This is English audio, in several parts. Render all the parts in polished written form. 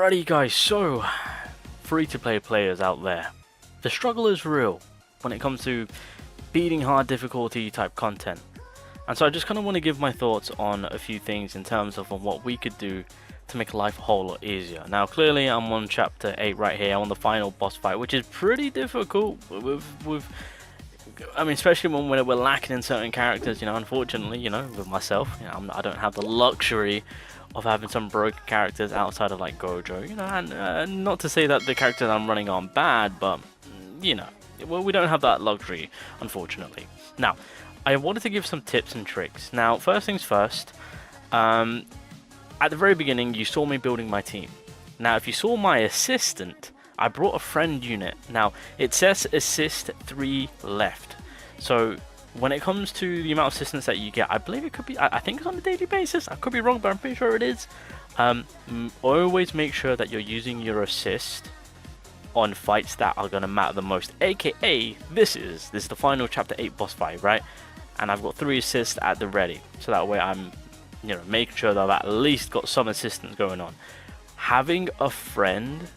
Alrighty guys, so free-to-play players out there, the struggle is real when it comes to beating hard difficulty type content. And so I just kind of want to give my thoughts on a few things in terms of what we could do to make life a whole lot easier. Now clearly I'm on chapter 8 right here, I'm on the final boss fight, which is pretty difficult I mean, especially when we're lacking in certain characters, you know, unfortunately, you know, with myself, you know, I don't have the luxury of having some broken characters outside of like Gojo, you know, and not to say that the characters I'm running on bad, but, you know, well, we don't have that luxury, unfortunately. Now, I wanted to give some tips and tricks. Now, first things first, at the very beginning, you saw me building my team. Now, if you saw my assistant, I brought a friend unit. Now, it says assist 3 left. So, when it comes to the amount of assistance that you get, I believe it could be, I think it's on a daily basis. I could be wrong, but I'm pretty sure it is. Always make sure that you're using your assist on fights that are going to matter the most. AKA, this is the final chapter 8 boss fight, right? And I've got 3 assists at the ready. So that way I'm, you know, making sure that I've at least got some assistance going on. Having a friend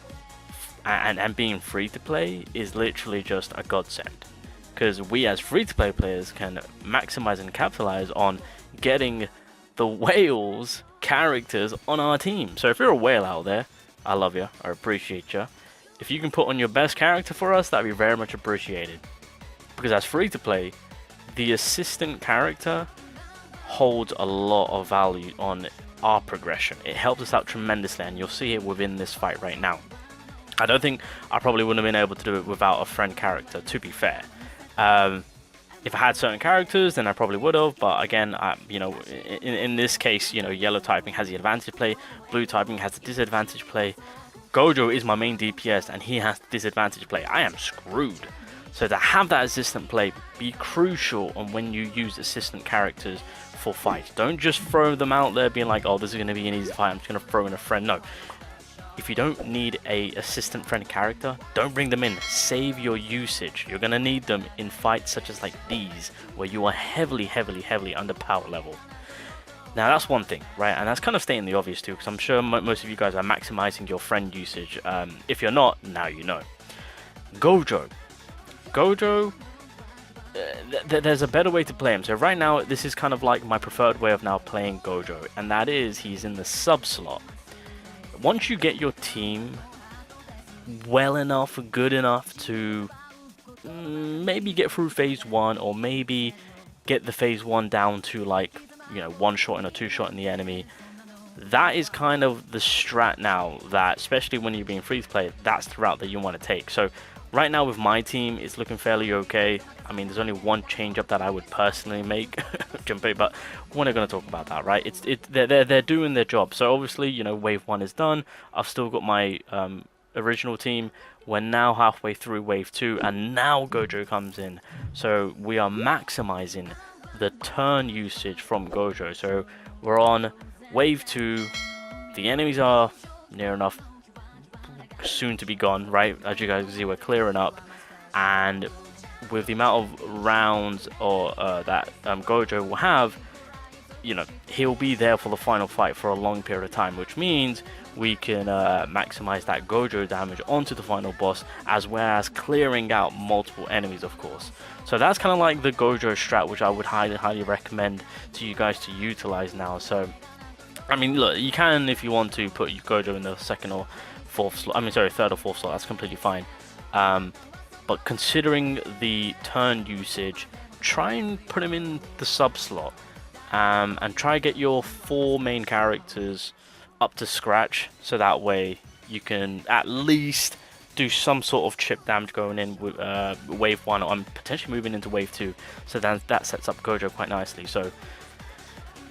and being free to play is literally just a godsend, because we as free to play players can maximize and capitalize on getting the whales characters on our team. So if you're a whale out there, I love you, I appreciate you. If you can put on your best character for us, that'd be very much appreciated, because as free to play, the assistant character holds a lot of value on our progression. It helps us out tremendously, and you'll see it within this fight right now. I don't think I probably wouldn't have been able to do it without a friend character, to be fair. If I had certain characters, then I probably would have, but again, you know, in this case, you know, yellow typing has the advantage play, blue typing has the disadvantage play. Gojo is my main DPS, and he has the disadvantage play. I am screwed. So to have that assistant play be crucial on when you use assistant characters for fights. Don't just throw them out there being like, oh, this is going to be an easy fight, I'm just going to throw in a friend. No. If you don't need a assistant friend character, don't bring them in. Save your usage. You're going to need them in fights such as like these, where you are heavily under power level. Now that's one thing, right? And that's kind of stating the obvious too, because I'm sure most of you guys are maximizing your friend usage. If you're not, now you know. Gojo, there's a better way to play him. So right now, this is kind of like my preferred way of now playing Gojo, and that is he's in the sub slot. Once you get your team well enough, good enough to maybe get through phase 1, or maybe get the phase 1 down to like, you know, 1 shot and a 2 shot in the enemy, that is kind of the strat now, that especially when you're being free to play, that's the route that you want to take. So right now with my team, it's looking fairly okay. I mean, there's only one change up that I would personally make, but we're not going to talk about that, right? They're doing their job. So obviously, you know, wave 1 is done. I've still got my original team. We're now halfway through wave 2, and now Gojo comes in. So we are maximizing the turn usage from Gojo. So we're on wave 2. The enemies are near enough soon to be gone, right? As you guys can see, we're clearing up, and with the amount of rounds or that Gojo will have, you know, he'll be there for the final fight for a long period of time, which means we can maximize that Gojo damage onto the final boss, as well as clearing out multiple enemies, of course. So that's kind of like the Gojo strat, which I would highly recommend to you guys to utilize now. So I mean, look, you can, if you want to, put Gojo in the second or fourth slot. I mean, sorry, third or fourth slot. That's completely fine. But considering the turn usage, try and put him in the sub slot, and try to get your 4 main characters up to scratch, so that way you can at least do some sort of chip damage going in with wave 1, or potentially moving into wave 2. So that sets up Gojo quite nicely. So,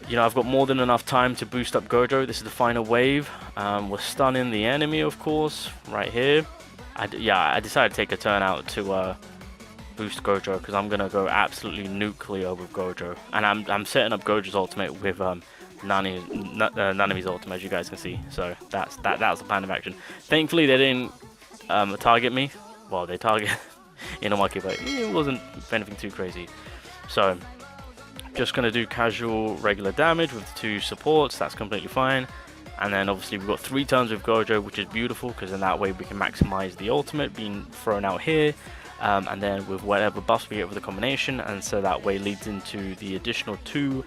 you know, I've got more than enough time to boost up Gojo. This is the final wave. We're stunning the enemy, of course, right here. I decided to take a turn out to boost Gojo, because I'm gonna go absolutely nuclear with Gojo, and I'm setting up Gojo's ultimate with Nanaimi's ultimate, as you guys can see. So that was the plan of action. Thankfully, they didn't target me. Well, they target Inamaki, but it wasn't anything too crazy. So just gonna do casual regular damage with 2 supports. That's completely fine. And then obviously we've got 3 turns with Gojo, which is beautiful, because in that way we can maximize the ultimate being thrown out here, and then with whatever buffs we get with the combination, and so that way leads into the additional 2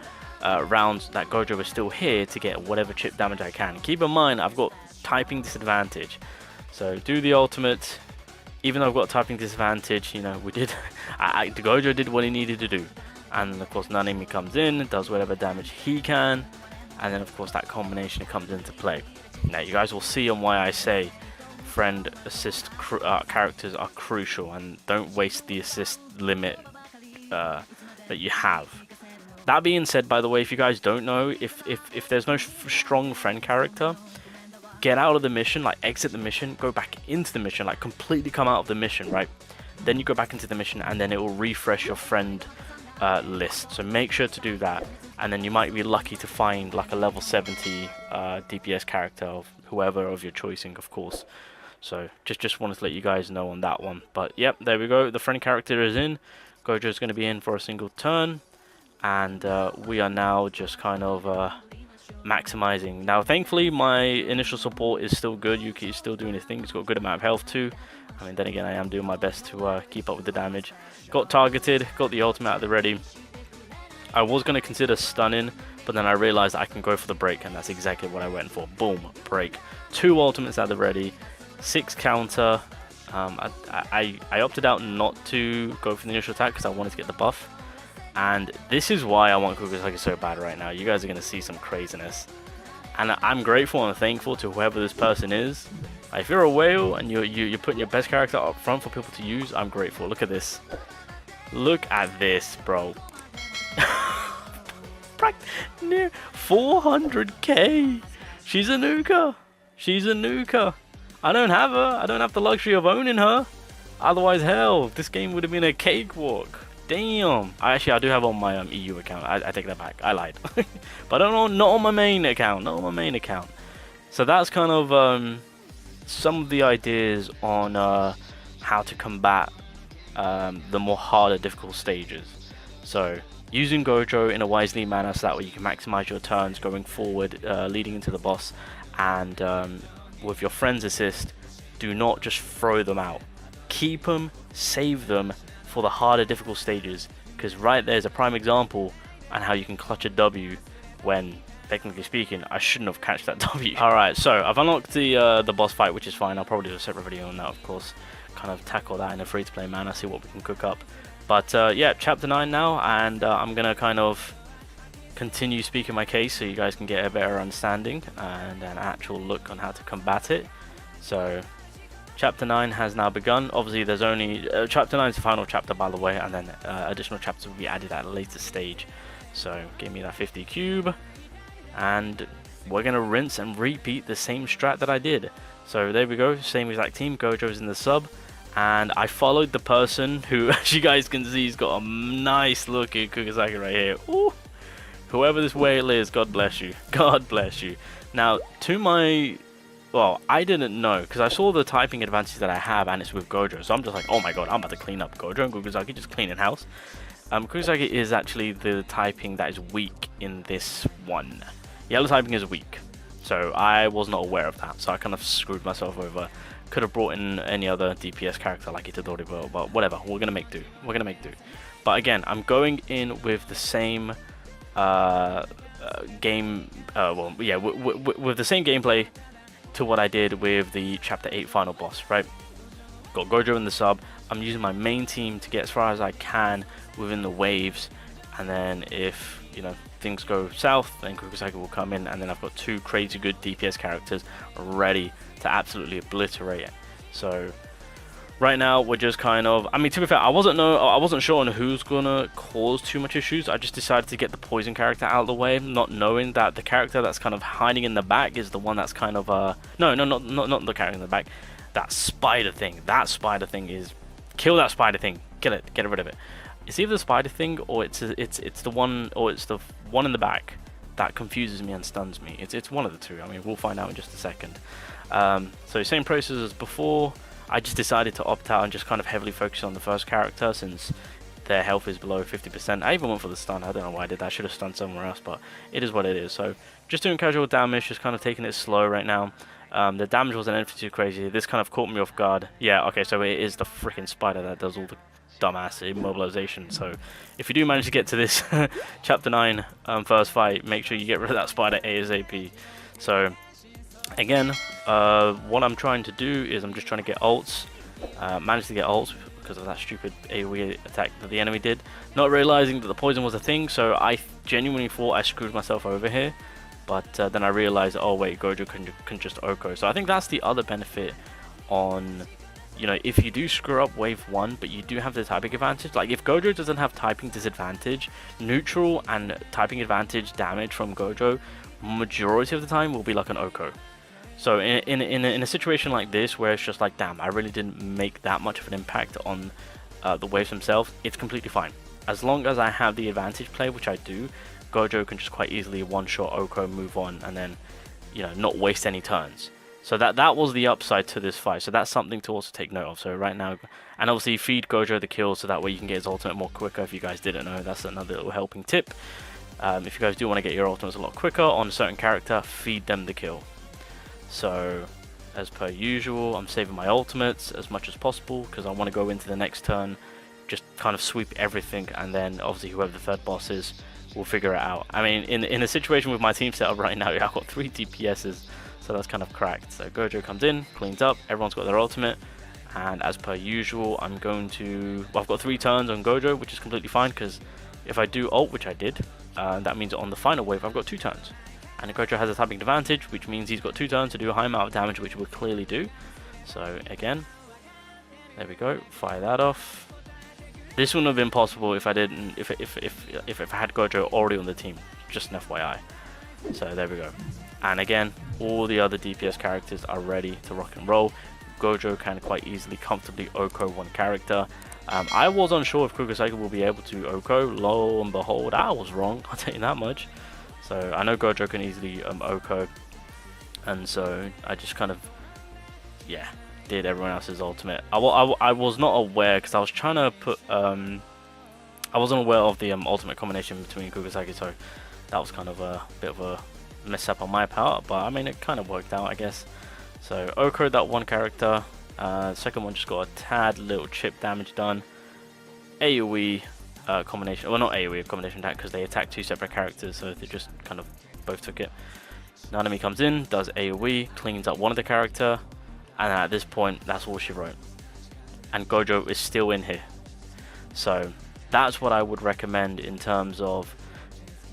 rounds that Gojo is still here to get whatever chip damage I can. Keep in mind, I've got typing disadvantage, so do the ultimate. Even though I've got typing disadvantage, you know, the Gojo did what he needed to do, and then of course Nanami comes in, does whatever damage he can. And then of course that combination comes into play. Now you guys will see on why I say friend assist characters are crucial, and don't waste the assist limit that you have. That being said, by the way, if you guys don't know, if there's no strong friend character, get out of the mission, like exit the mission, go back into the mission, like completely come out of the mission, right? Then you go back into the mission, and then it will refresh your friend list. So make sure to do that. And then you might be lucky to find like a level 70 DPS character of whoever of your choosing, of course. So just wanted to let you guys know on that one. But yep, there we go. The friend character is in. Gojo is going to be in for a single turn, and we are now just kind of maximizing. Now, thankfully, my initial support is still good. Yuki is still doing his thing. He's got a good amount of health too. I mean, then again, I am doing my best to keep up with the damage. Got targeted. Got the ultimate at the ready. I was going to consider stunning, but then I realized I can go for the break, and that's exactly what I went for. Boom, break. 2 ultimates at the ready, 6 counter. I opted out not to go for the initial attack because I wanted to get the buff. And this is why I want Kukusaki so bad right now. You guys are going to see some craziness. And I'm grateful and thankful to whoever this person is. If you're a whale and you're putting your best character up front for people to use, I'm grateful. Look at this. Look at this, bro. Near 400k. She's a nuker. She's a nuker. I don't have her. I don't have the luxury of owning her. Otherwise, hell, this game would have been a cakewalk. Damn. I do have on my EU account. I take that back. I lied. But not on my main account. Not on my main account. So that's kind of some of the ideas on how to combat the more harder, difficult stages. So using Gojo in a wisely manner so that way you can maximize your turns going forward, leading into the boss, and with your friend's assist, do not just throw them out. Keep them, save them for the harder, difficult stages, because right there's a prime example on how you can clutch a W when, technically speaking, I shouldn't have catched that W. Alright, so I've unlocked the boss fight, which is fine. I'll probably do a separate video on that, of course. Kind of tackle that in a free-to-play manner, see what we can cook up. But yeah, chapter 9 now, and I'm going to kind of continue speaking my case so you guys can get a better understanding and an actual look on how to combat it. So chapter 9 has now begun. Obviously there's only chapter 9 is the final chapter, by the way, and then additional chapters will be added at a later stage. So give me that 50 cube, and we're going to rinse and repeat the same strat that I did. So there we go, same exact team. Gojo's in the sub, and I followed the person who, as you guys can see, he's got a nice looking Kukusaki right here. Ooh. Whoever this whale is, God bless you. God bless you. Now, to my... Well, I didn't know, because I saw the typing advantage that I have, and it's with Gojo. So I'm just like, oh my god, I'm about to clean up Gojo and Kukusaki, just clean in house. Kukusaki is actually the typing that is weak in this one. Yellow typing is weak. So I was not aware of that. So I kind of screwed myself over. Could have brought in any other DPS character like Itadori, but whatever. We're going to make do. We're going to make do. But again, I'm going in with the same game... well, yeah, with the same gameplay to what I did with the Chapter 8 final boss, right? Got Gojo in the sub. I'm using my main team to get as far as I can within the waves. And then if, you know, things go south, then Kukusaki will come in, and then I've got 2 crazy good DPS characters ready to absolutely obliterate it. So right now we're just kind of, I mean, to be fair, I wasn't sure on who's gonna cause too much issues. I just decided to get the poison character out of the way, not knowing that the character that's kind of hiding in the back is the one that's kind of not the character in the back, that spider thing. That spider thing is, kill that spider thing, kill it, get rid of it. It's either the spider thing or it's the one, or it's the one in the back that confuses me and stuns me. It's one of the two. I mean, we'll find out in just a second. So same process as before. I just decided to opt out and just kind of heavily focus on the first character, since their health is below 50%. I even went for the stun. I don't know why I did that. I should have stunned somewhere else, but it is what it is. So just doing casual damage, just kind of taking it slow right now. The damage wasn't anything too crazy. This kind of caught me off guard. Yeah, okay, so it is the freaking spider that does all the dumbass immobilization. So if you do manage to get to this chapter 9 first fight, make sure you get rid of that spider ASAP. So again, what I'm trying to do is I'm just trying to get ults. Managed to get ults because of that stupid AoE attack that the enemy did, not realizing that the poison was a thing. So I genuinely thought I screwed myself over here, but then I realized, oh wait, Gojo can just Oko. So I think that's the other benefit on, you know, if you do screw up wave 1 but you do have the typing advantage. Like if Gojo doesn't have typing disadvantage, neutral and typing advantage damage from Gojo majority of the time will be like an Oko. So in a situation like this where it's just like, damn, I really didn't make that much of an impact on the waves themselves, it's completely fine. As long as I have the advantage play, which I do, Gojo can just quite easily one-shot Oko, move on, and then, you know, not waste any turns. So that was the upside to this fight. So that's something to also take note of. So right now, and obviously feed Gojo the kill so that way you can get his ultimate more quicker. If you guys didn't know, that's another little helping tip. If you guys do want to get your ultimates a lot quicker on a certain character, feed them the kill. So as per usual, I'm saving my ultimates as much as possible because I want to go into the next turn, just kind of sweep everything, and then obviously whoever the third boss is, we'll figure it out. I mean, in a situation with my team setup right now, I've got 3 DPSs, so that's kind of cracked. So Gojo comes in, cleans up, everyone's got their ultimate, and as per usual, I'm going to, well, I've got 3 turns on Gojo, which is completely fine because if I do ult, which I did, that means on the final wave I've got 2 turns. And Gojo has a typing advantage, which means he's got 2 turns to do a high amount of damage, which we'll clearly do. So again, there we go, fire that off. This wouldn't have been possible if I didn't, if I had Gojo already on the team, just an FYI. So there we go. And again, all the other DPS characters are ready to rock and roll. Gojo can quite easily, comfortably Oko one character. I was unsure if Kurosaki will be able to Oko. Lo and behold, I was wrong, I'll tell you that much. So I know Gojo can easily Oko, and so I just kind of, yeah, did everyone else's ultimate. I was not aware because I was trying to put, I wasn't aware of the ultimate combination between Kurosaki, so that was kind of a bit of a mess up on my part, but I mean it kind of worked out, I guess. So Oko that one character, second one just got a tad little chip damage done. AoE combination, well not AoE, combination attack because they attack 2 separate characters, so they just kind of both took it. Nanami comes in, does AoE, cleans up one of the character, and at this point that's all she wrote. And Gojo is still in here. So that's what I would recommend in terms of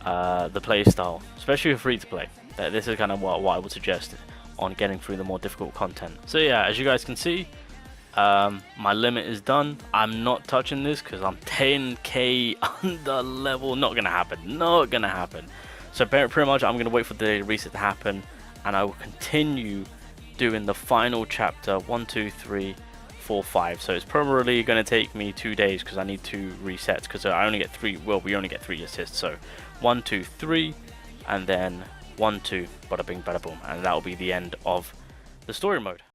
the play style, especially for free to play. This is kind of what I would suggest on getting through the more difficult content. So yeah, as you guys can see, my limit is done. I'm not touching this because I'm 10k under level. Not gonna happen, not gonna happen. So pretty much I'm gonna wait for the reset to happen, and I will continue doing the final chapter 1, 2, 3, 4, 5. So it's probably gonna take me 2 days because I need 2 resets because I only get 3, well, we only get 3 assists. So 1, 2, 3, and then 1, 2, bada bing bada boom, and that will be the end of the story mode.